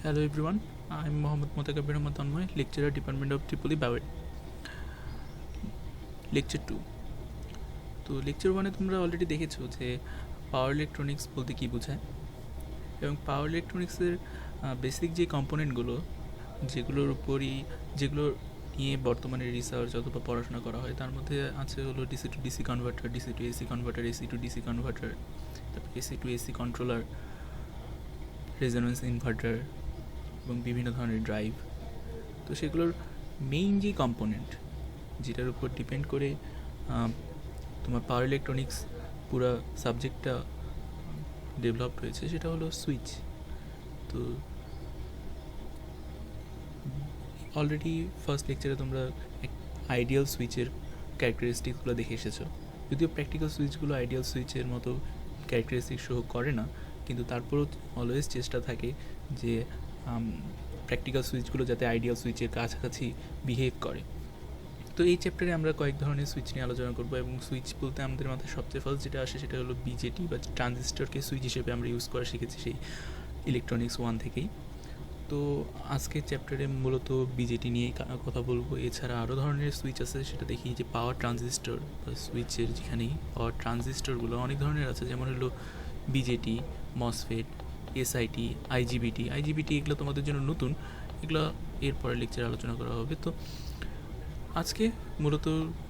Hello everyone, I'm Mohammad Motakabir Ahmad Tanmoy, lecturer Department of Tripoli Bawet. Lecture 2। তো lecture 1-এ তোমরা already দেখেছো যে power electronics বলতে কী বোঝায়, এবং পাওয়ার ইলেকট্রনিক্সের বেসিক যে কম্পোনেন্টগুলো যেগুলো নিয়ে বর্তমানে রিসার্চ অথবা পড়াশোনা করা হয়, তার মধ্যে আছে হলো DC to DC converter, DC to AC converter, AC to DC converter, তারপর AC to AC controller, resonance inverter এবং বিভিন্ন ধরনের ড্রাইভ। তো সেগুলোর মেইন যে কম্পোনেন্ট যেটার উপর ডিপেন্ড করে তোমার পাওয়ার ইলেকট্রনিক্স পুরো সাবজেক্টটা ডেভেলপড হয়েছে, সেটা হলো সুইচ। তো অলরেডি ফার্স্ট লেকচারে তোমরা আইডিয়াল সুইচের ক্যারেক্টারিস্টিক্সগুলো দেখে এসেছো। যদিও প্র্যাকটিক্যাল সুইচগুলো আইডিয়াল সুইচের মতো ক্যারেক্টারিস্টিক শো করে না, কিন্তু তারপরেও অলওয়েজ চেষ্টা থাকে যে প্র্যাকটিক্যাল সুইচগুলো যাতে আইডিয়াল সুইচের কাছাকাছি বিহেভ করে। তো এই চ্যাপ্টারে আমরা কয়েক ধরনের সুইচ নিয়ে আলোচনা করবো, এবং সুইচ বলতে আমাদের মাথায় সবচেয়ে ফার্স্ট যেটা আসে সেটা হলো বিজেটি বা ট্রানজিস্টরকে সুইচ হিসেবে আমরা ইউজ করা শিখেছি সেই ইলেকট্রনিক্স 1 থেকেই। তো আজকের চ্যাপ্টারে মূলত বিজেটি নিয়েই কথা বলবো। এছাড়া আরও ধরনের সুইচ আছে, সেটা দেখি যে পাওয়ার ট্রানজিস্টর বা সুইচের যেখানেই পাওয়ার ট্রানজিস্টরগুলো অনেক ধরনের আছে, যেমন হলো বিজেটি, মসফেট, এসআইটি, আইজিবিটি এগুলো তোমাদের জন্য নতুন, এগুলো এরপরে লেকচারে আলোচনা করা হবে। তো আজকে মূলত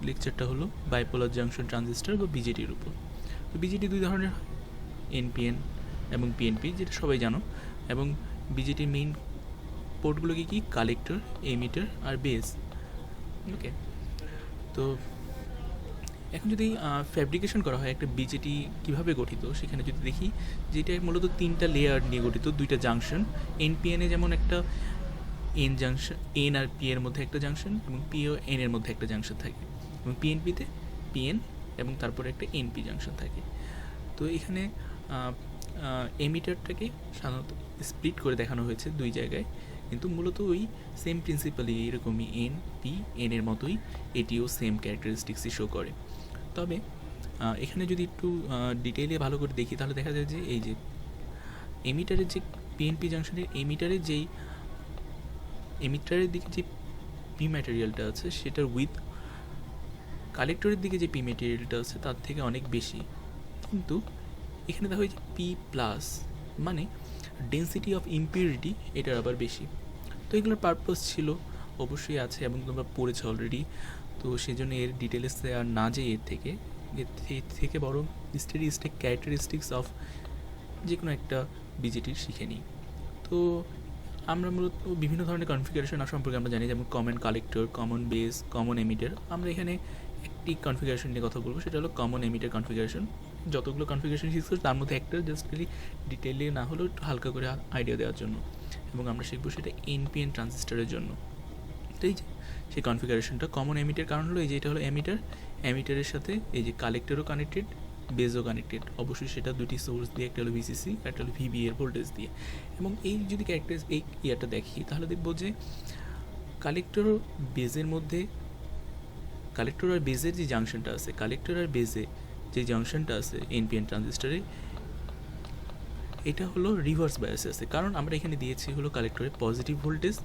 লেকচারটা হলো বাইপোলার জাংশন ট্রানজিস্টর বা বিজেটির উপর। তো বিজেটি দুই ধরনের হয়, এনপিএন এবং পিএনপি, যেটা সবাই জানো। এবং বিজেটির মেইন পোর্টগুলোকে কি কালেক্টর, এমিটার আর বেস। ওকে, তো এখন যদি ফ্যাব্রিকেশন করা হয় একটা বিজেটি কীভাবে গঠিত, সেখানে যদি দেখি যে এটা মূলত 3টা লেয়ার নিয়ে গঠিত, 2টা জাংশন। এনপিএনে যেমন একটা এন জাংশন, এন আর পি এর মধ্যে একটা জাংশন, এবং পি ও এন এর মধ্যে একটা জাংশন থাকে, এবং পিএনপিতে পিএন এবং তারপরে একটা এনপি জাংশন থাকে। তো এখানে এমিটারটাকে সাধারণত স্প্লিট করে দেখানো হয়েছে দুই জায়গায়, কিন্তু মূলত ওই সেম প্রিন্সিপালি এরকমই এন পি এন এর মতোই এটিও সেম ক্যারেক্টারিস্টিক্সই শো করে। তবে এখানে যদি একটু ডিটেইলে ভালো করে দেখি, তাহলে দেখা যায় যে এই যে এমিটারের যে পিএনপি জাংশনের এমিটারের দিকে যে পি ম্যাটেরিয়ালটা আছে সেটার উইথ কালেক্টরের দিকে যে পি ম্যাটেরিয়ালটা আছে তার থেকে অনেক বেশি, কিন্তু এখানে দেখা হয়েছে পি প্লাস, মানে ডেন্সিটি অফ ইম্পিউরিটি এটার আবার বেশি। তো এগুলোর পারপাস ছিল, অবশ্যই আছে এবং তোমরা পড়েছো অলরেডি। তো সেই জন্য এর ডিটেলসে আর না যেয়ে এর থেকে বরং স্টেটিস্টিক ক্যারেক্টারিস্টিক্স অফ যে কোনো একটা বিজেটির শিখে নিই। তো আমরা মূলত বিভিন্ন ধরনের কনফিগারেশন সম্পর্কে আমরা জানি, যেমন common collector, common base, common emitter. আমরা এখানে একটি কনফিগারেশন নিয়ে কথা বলবো, সেটা হলো কমন এমিটার কনফিগারেশন। যতগুলো কনফিগারেশন শিখছো তার মধ্যে একটা জাস্ট খালি ডিটেলে না হলেও একটু হালকা করে আইডিয়া দেওয়ার জন্য, এবং আমরা শিখবো সেটা এনপিএন ট্রানজিস্টারের জন্য। তো এই যে সেই কনফিগারেশনটা কমন এমিটার, কারণ হলো এই যে এটা হলো এমিটারের সাথে এই যে কালেক্টরও কানেক্টেড, বেসও কানেক্টেড। অবশ্যই সেটা দুটি সোর্স দিয়ে, একটা হলো ভিসিসি, একটা হলো ভিবি এর ভোল্টেজ দিয়ে। এবং এই যদি এই ইয়ারটা দেখি, তাহলে দেখবো যে কালেক্টর আর বেজের যে জাংশনটা আছে, কালেক্টর আর বেজে যে জাংশনটা আছে এনপিএন ট্রানজিস্টারে, এটা হলো রিভার্স বায়াসে আছে। কারণ আমরা এখানে দিয়েছি হলো কালেক্টরের পজিটিভ ভোল্টেজ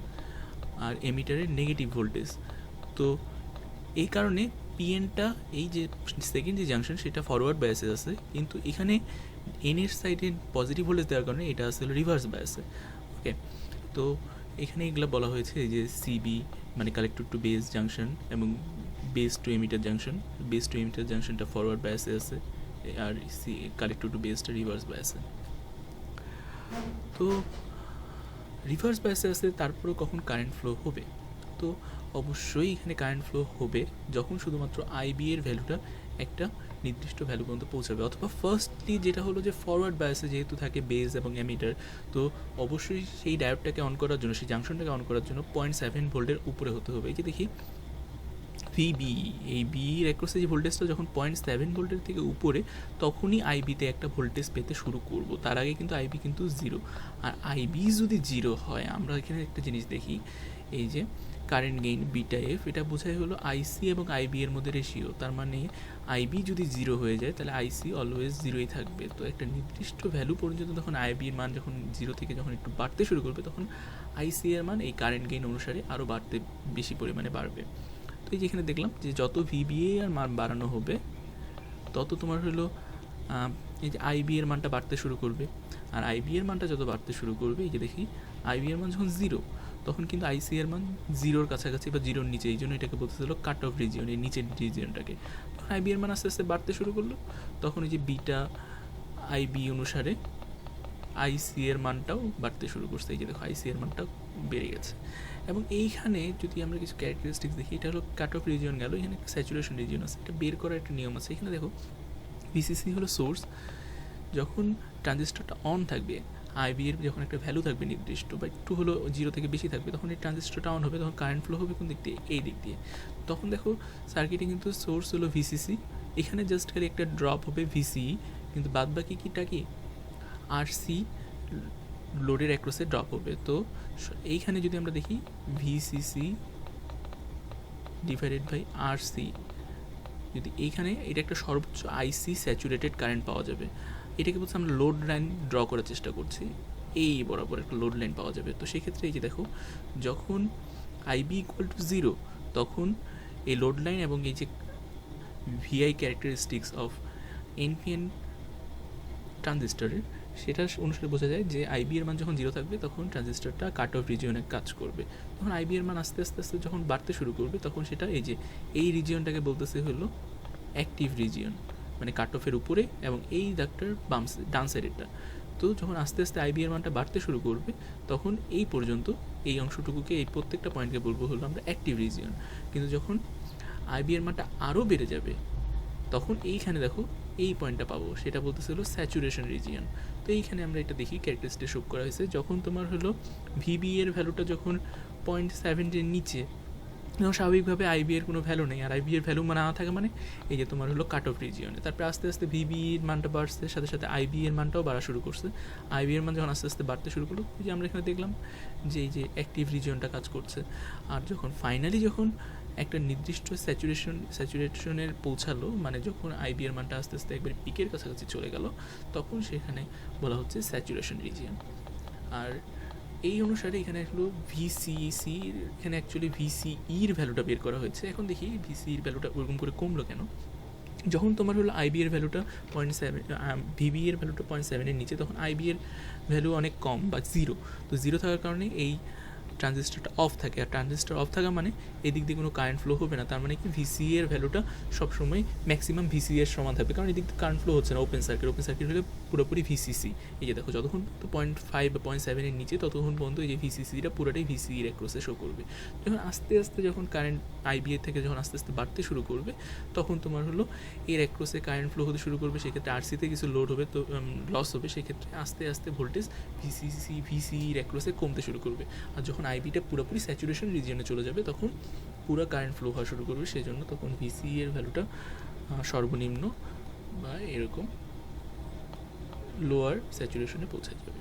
আর এমিটারের নেগেটিভ ভোল্টেজ। তো এই কারণে পিএনটা এই যে সেকেন্ড যে জাংশন সেটা ফরওয়ার্ড বায়াসে আছে, কিন্তু এখানে এনের সাইডে পজিটিভ ভোল্টেজ দেওয়ার কারণে এটা আসলে রিভার্স বায়াসে। ওকে, তো এখানে এগুলো বলা হয়েছে যে সিবি মানে কালেক্টর টু বেস জাংশন, এবং বেস টু এমিটার জাংশনটা ফরওয়ার্ড বায়াসে আছে, আর কালেক্টর টু বেসটা রিভার্স বায়াসে। তো রিভার্স বায়াসে আছে, তারপরেও কখন কারেন্ট ফ্লো হবে? তো অবশ্যই এখানে কারেন্ট ফ্লো হবে যখন শুধুমাত্র আইবি এর ভ্যালুটা একটা নির্দিষ্ট ভ্যালু পর্যন্ত পৌঁছাবে, অথবা ফার্স্টলি যেটা হলো যে ফরওয়ার্ড বায়াসে যেহেতু থাকে বেস এবং এমিটার, তো অবশ্যই সেই ডায়োডটাকে অন করার জন্য, সেই জাংশনটাকে অন করার জন্য 0.7 ভোল্টের উপরে হতে হবে। এই যে দেখি ভিবি, এই বির অ্যাক্রসে যে ভোল্টেজটা যখন 0.7 ভোল্টের থেকে উপরে, তখনই আইবিতে একটা ভোল্টেজ পেতে শুরু করব। তার আগে কিন্তু আইবি কিন্তু জিরো। আর আইবি যদি জিরো হয়, আমরা এখানে একটা জিনিস দেখি, এই যে কারেন্ট গেইন বিটা এফ, এটা বোঝাই হলো আইসি এবং আইবি এর মধ্যে রেশিও। তার মানে আইবি যদি জিরো হয়ে যায় তাহলে আইসি অলওয়েজ জিরোই থাকবে। তো একটা নির্দিষ্ট ভ্যালু পর্যন্ত তখন আইবির মান যখন জিরো থেকে যখন একটু বাড়তে শুরু করবে, তখন আইসি এর মান এই কারেন্ট গেইন অনুসারে আরও বাড়তে বেশি পরিমাণে বাড়বে। তো এই যেখানে দেখলাম যে যত ভিবিএ এর মান বাড়ানো হবে, তত তোমার হলো এই যে আইবি এর মানটা বাড়তে শুরু করবে। আর আইবি এর মানটা যত বাড়তে শুরু করবে, এই যে দেখি আইবি এর মান যখন জিরো, তখন কিন্তু আইসি এর মান জিরোর কাছাকাছি বা জিরোর নিচে, এই জন্য এটাকে বলতেছিল কাট অফ রিজিয়ন, এই নিচের রিজিয়নটাকে। তখন আইবি এর মান আস্তে আস্তে বাড়তে শুরু করলো, তখন এই যে বিটা আইবি অনুসারে আইসি এর মানটাও বাড়তে শুরু করছে। এই যে দেখো আইসি এর মানটাও বেড়ে গেছে। এবং এইখানে যদি আমরা কিছু ক্যারেক্টারিস্টিক্স দেখি, এটা হলো কাট অফ রিজিয়ন গেল, এখানে একটা স্যাচুরেশন রিজিয়ন আছে, এটা বের করার একটা নিয়ম আছে। এখানে দেখো ভিসিসি হলো সোর্স, যখন ট্রানজিস্টরটা অন থাকবে, আইবি এর যখন একটা ভ্যালু থাকবে নির্দিষ্ট বা একটু হলো জিরো থেকে বেশি থাকবে, তখন এই ট্রানজিস্টরটা অন হবে, তখন কারেন্ট ফ্লো হবে কোন দিক দিয়ে, এই দিক দিয়ে। তখন দেখো সার্কিটে কিন্তু সোর্স হলো ভিসিসি, এখানে জাস্ট খালি একটা ড্রপ হবে ভিসিই, কিন্তু বাদ বাকি কিটা কি আরসি লোডের অ্যাক্রসে ড্রপ হবে। তো এইখানে যদি আমরা দেখি ভিসিসি ডিভাইডেড বাই আরসি, যদি এইখানে এটা একটা সর্বোচ্চ আইসি স্যাচুরেটেড কারেন্ট পাওয়া যাবে। এটাকে বলছে আমরা লোড লাইন ড্র করার চেষ্টা করছি, এই বরাবর একটা লোড লাইন পাওয়া যাবে। তো সেক্ষেত্রে এই যে দেখো, যখন আইবি ইকুয়াল টু জিরো, তখন এই লোড লাইন এবং এই যে ভিআই ক্যারেক্টারিস্টিক্স অফ এনপিএন ট্রানজিস্টরের, সেটা অনুসারে বোঝা যায় যে আইবি এর মান যখন জিরো থাকবে, তখন ট্রানজিস্টরটা কাট অফ রিজিয়নে কাজ করবে। তখন আইবি এর মান আস্তে আস্তে আস্তে যখন বাড়তে শুরু করবে, তখন সেটা এই যে এই রিজিয়নটাকে বলতেছে হলো অ্যাক্টিভ রিজিয়ন, মানে কাট অফের উপরে এবং এই দাগটার ডান সাইডেরটা। তো যখন আস্তে আস্তে আইবি এর মানটা বাড়তে শুরু করবে, তখন এই পর্যন্ত এই অংশটুকুকে, এই প্রত্যেকটা পয়েন্টকে বলবো হলো আমরা অ্যাক্টিভ রিজিয়ন। কিন্তু যখন আইবি এর মানটা আরও বেড়ে যাবে, তখন এইখানে দেখো এই পয়েন্টটা পাবো, সেটা বলতেছে হলো স্যাচুরেশন রিজিয়ন। তো এইখানে আমরা এটা দেখি ক্যারেক্টারিস্টিক শো করা হয়েছে, যখন তোমার হলো ভিবি এর ভ্যালুটা যখন 0.7 নিচে, তখন স্বাভাবিকভাবে আইবি এর কোনো ভ্যালু নেই। আর আইবি এর ভ্যালু না থাকা মানে এই যে তোমার হলো কাট অফ রিজিয়নে। তারপরে আস্তে আস্তে ভিবি এর মানটা বাড়ছে, সাথে সাথে আইবি এর মানটাও বাড়া শুরু করছে। আইবি এর মান যখন আস্তে আস্তে বাড়তে শুরু করলো, যে আমরা এখানে দেখলাম যে এই যে অ্যাক্টিভ রিজিয়নটা কাজ করছে। আর যখন ফাইনালি যখন একটা নির্দিষ্ট স্যাচুরেশনের পৌঁছালো, মানে যখন আইবি এর মানটা আস্তে আস্তে একবার পিকের কাছাকাছি চলে গেল, তখন সেখানে বলা হচ্ছে স্যাচুরেশন রিজিয়ন। আর এই অনুসারে এখানে হলো ভিসিসি, এখানে অ্যাকচুয়ালি ভিসিইর ভ্যালুটা বের করা হয়েছে। এখন দেখি ভিসিইর ভ্যালুটা ওরকম করে কমলো কেন। যখন তোমার হলো আইবি এর ভ্যালুটা 0.7, ভিবি এর ভ্যালুটা 0.7 নিচে, তখন আইবি এর ভ্যালু অনেক কম বা জিরো। তো জিরো থাকার কারণে এই ট্রানজিস্টরটা অফ থাকে। আর ট্রানজিস্টর অফ থাকা মানে এদিক দিয়ে কোনো কারেন্ট ফ্লো হবে না। তার মানে কি ভিসি এর ভ্যালুটা সবসময় ম্যাক্সিমাম ভিসি এর সমান থাকবে, কারণ এদিক দিয়ে কারেন্ট ফ্লো হচ্ছে না। ওপেন সার্কিট হলে পুরোপুরি ভিসিসি। এই যে দেখো, যতক্ষণ তো 0.5 বা 0.7 নিচে, ততক্ষণ পর্যন্ত এই যে ভিসিসিটা পুরোটাই ভিসির অ্যাক্রসে শো করবে। যখন আস্তে আস্তে যখন কারেন্ট আইবি এর থেকে যখন আস্তে আস্তে বাড়তে শুরু করবে, তখন তোমার হলো এর অ্যাক্রসে কারেন্ট ফ্লো হতে শুরু করবে। সেক্ষেত্রে আরসিতে কিছু লোড হবে, তো লস হবে। সেক্ষেত্রে আস্তে আস্তে ভোল্টেজ ভিসির অ্যাক্রসে কমতে শুরু করবে। আর যখন আইবিটা পুরোপুরি স্যাচুরেশন রিজিয়নে চলে যাবে, তখন পুরো কারেন্ট ফ্লো হওয়া শুরু করবে। সেই জন্য তখন ভিসি এর ভ্যালুটা সর্বনিম্ন বা এরকম লোয়ার স্যাচুরেশনে পৌঁছে যাবে।